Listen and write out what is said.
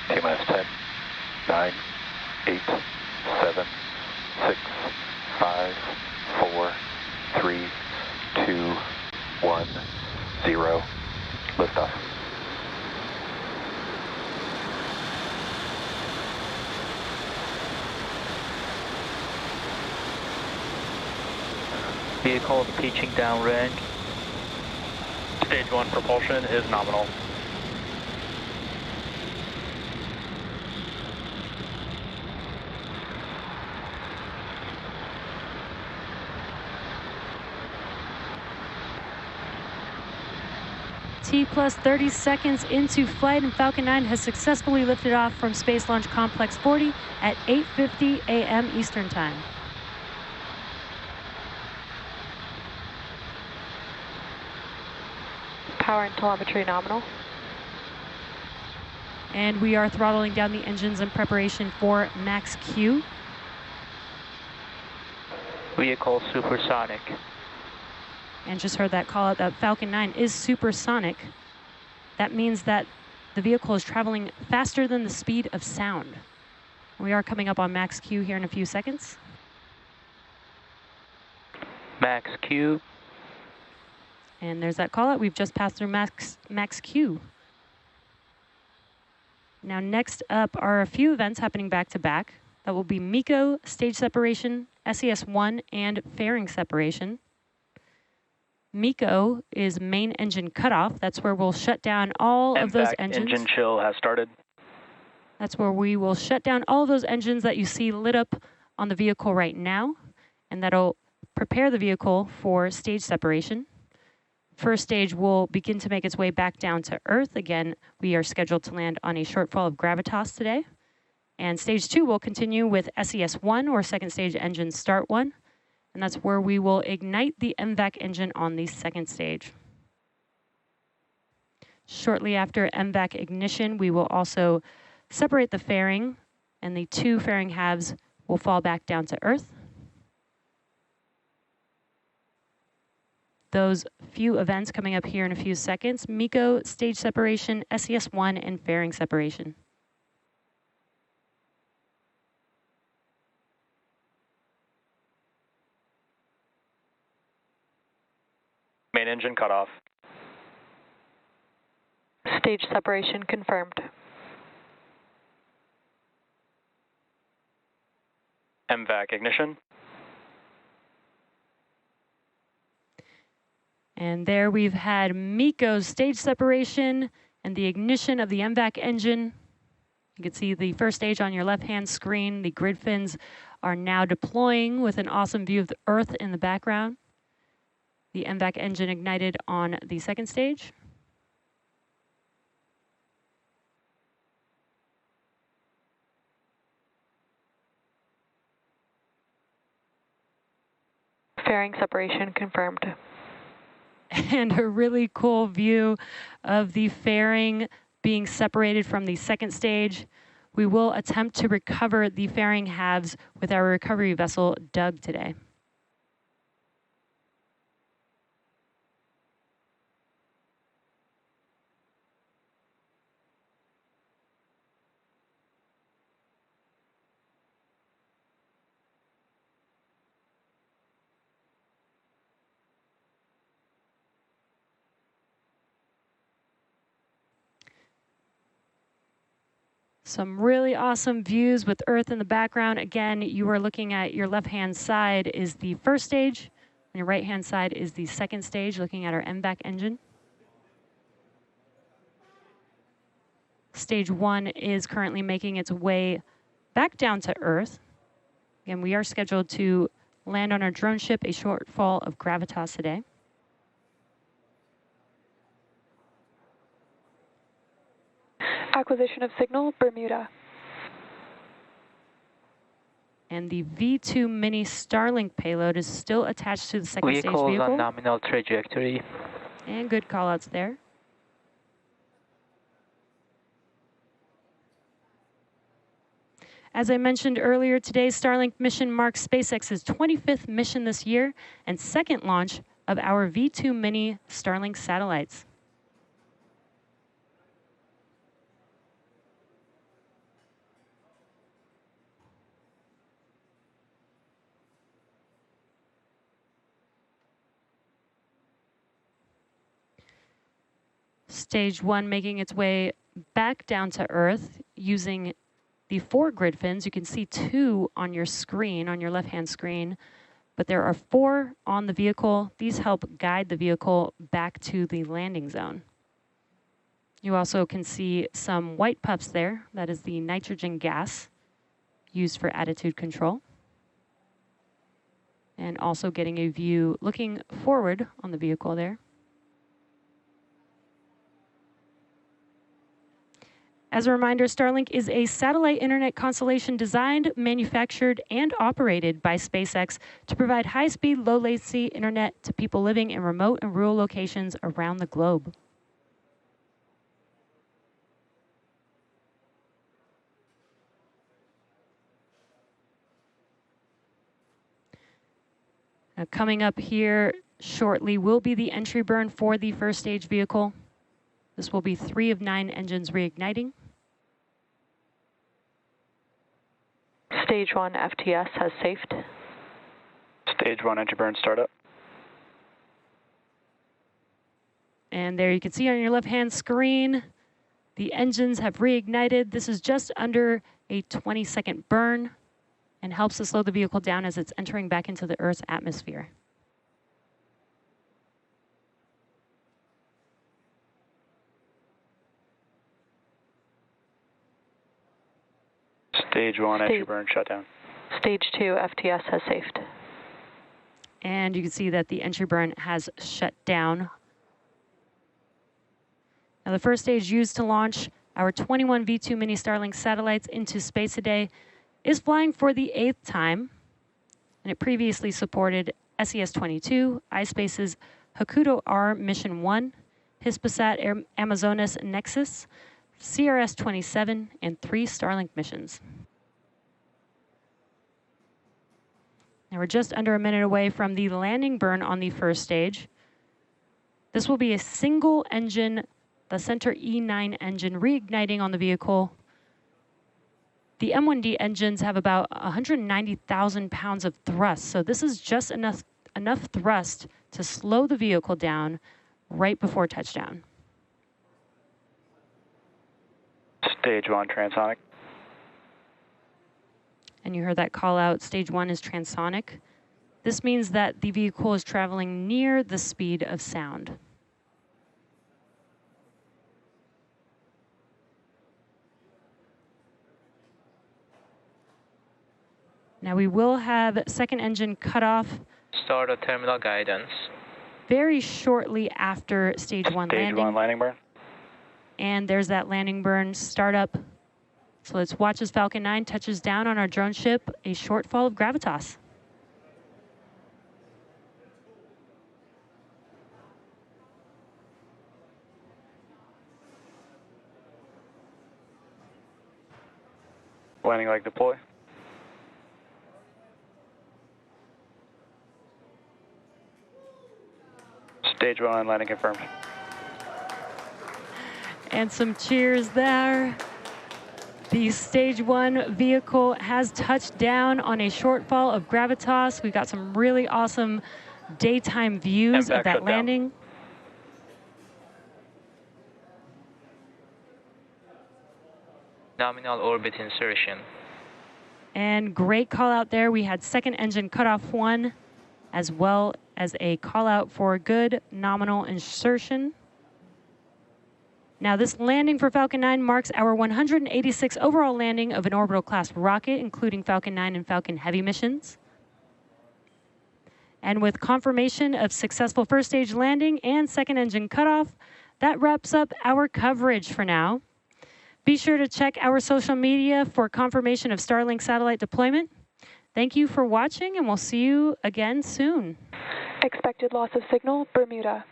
T-minus 10, 9, 8, 7, 6, 5, 4, 3, 2, 1, 0. Liftoff. Vehicle pitching downrange. Stage 1 propulsion is nominal. T plus 30 seconds into flight, and Falcon 9 has successfully lifted off from Space Launch Complex 40 at 8:50 a.m. Eastern Time. Power and telemetry nominal. And we are throttling down the engines in preparation for max Q. Vehicle supersonic. And just heard that call out that Falcon 9 is supersonic. That means that the vehicle is traveling faster than the speed of sound. We are coming up on max Q here in a few seconds. Max Q. And there's that call out. We've just passed through max Q. Now next up are a few events happening back to back. That will be MECO, stage separation, SES-1, and fairing separation. MECO is main engine cutoff. That's where we'll shut down all of those engines. Engine chill has started. That's where we will shut down all of those engines that you see lit up on the vehicle right now, and that'll prepare the vehicle for stage separation. First stage will begin to make its way back down to Earth. Again, we are scheduled to land on a shortfall of gravitas today. And stage 2 will continue with SES-1, or second stage engine start 1. And that's where we will ignite the MVAC engine on the second stage. Shortly after MVAC ignition, we will also separate the fairing, and the 2 fairing halves will fall back down to Earth. Those few events coming up here in a few seconds: MECO, stage separation, SES-1, and fairing separation. Main engine cutoff. Stage separation confirmed. MVAC ignition. And there we've had MECO's stage separation and the ignition of the MVAC engine. You can see the first stage on your left-hand screen. The grid fins are now deploying with an awesome view of the Earth in the background. The MVAC engine ignited on the second stage. Fairing separation confirmed. And a really cool view of the fairing being separated from the second stage. We will attempt to recover the fairing halves with our recovery vessel, Doug, today. Some really awesome views with Earth in the background. Again, you are looking at your left-hand side is the first stage, and your right-hand side is the second stage, looking at our MVAC engine. Stage 1 is currently making its way back down to Earth. Again, we are scheduled to land on our drone ship, a shortfall of gravitas today. Acquisition of signal, Bermuda. And the V2 mini Starlink payload is still attached to the second stage vehicle. Vehicles on nominal trajectory. And good call-outs there. As I mentioned earlier, today's Starlink mission marks SpaceX's 25th mission this year and second launch of our V2 mini Starlink satellites. Stage 1 making its way back down to Earth using the 4 grid fins. You can see 2 on your screen, on your left-hand screen, but there are 4 on the vehicle. These help guide the vehicle back to the landing zone. You also can see some white puffs there. That is the nitrogen gas used for attitude control. And also getting a view looking forward on the vehicle there. As a reminder, Starlink is a satellite internet constellation designed, manufactured, and operated by SpaceX to provide high-speed, low-latency internet to people living in remote and rural locations around the globe. Now, coming up here shortly will be the entry burn for the first stage vehicle. This will be 3 of 9 engines reigniting. Stage 1 FTS has safed. Stage 1 entry burn startup. And there you can see on your left-hand screen, the engines have reignited. This is just under a 20-second burn and helps to slow the vehicle down as it's entering back into the Earth's atmosphere. Stage 1 entry burn shutdown. Stage 2 FTS has safed. And you can see that the entry burn has shut down. Now, the first stage used to launch our 21 V2 mini Starlink satellites into space today is flying for the 8th time. And it previously supported SES-22, iSpace's Hakuto R Mission 1, Hispasat Amazonas Nexus, CRS-27, and 3 Starlink missions. Now we're just under a minute away from the landing burn on the first stage. This will be a single engine, the Center E9 engine, reigniting on the vehicle. The M1D engines have about 190,000 pounds of thrust, so this is just enough thrust to slow the vehicle down right before touchdown. Stage 1 transonic. And you heard that call out, stage 1 is transonic. This means that the vehicle is traveling near the speed of sound. Now we will have second engine cutoff. Start a terminal guidance. Very shortly after stage 1 landing. Stage 1 landing burn. And there's that landing burn startup. So let's watch as Falcon 9 touches down on our drone ship, a short fall of gravitas. Landing leg deploy. Stage 1 landing confirmed. And some cheers there. The stage 1 vehicle has touched down on a shortfall of gravitas. We've got some really awesome daytime views of that landing. Nominal orbit insertion. And great call out there. We had second engine cutoff 1, as well as a call out for good nominal insertion. Now, this landing for Falcon 9 marks our 186th overall landing of an orbital class rocket, including Falcon 9 and Falcon Heavy missions. And with confirmation of successful first stage landing and second engine cutoff, that wraps up our coverage for now. Be sure to check our social media for confirmation of Starlink satellite deployment. Thank you for watching, and we'll see you again soon. Expected loss of signal, Bermuda.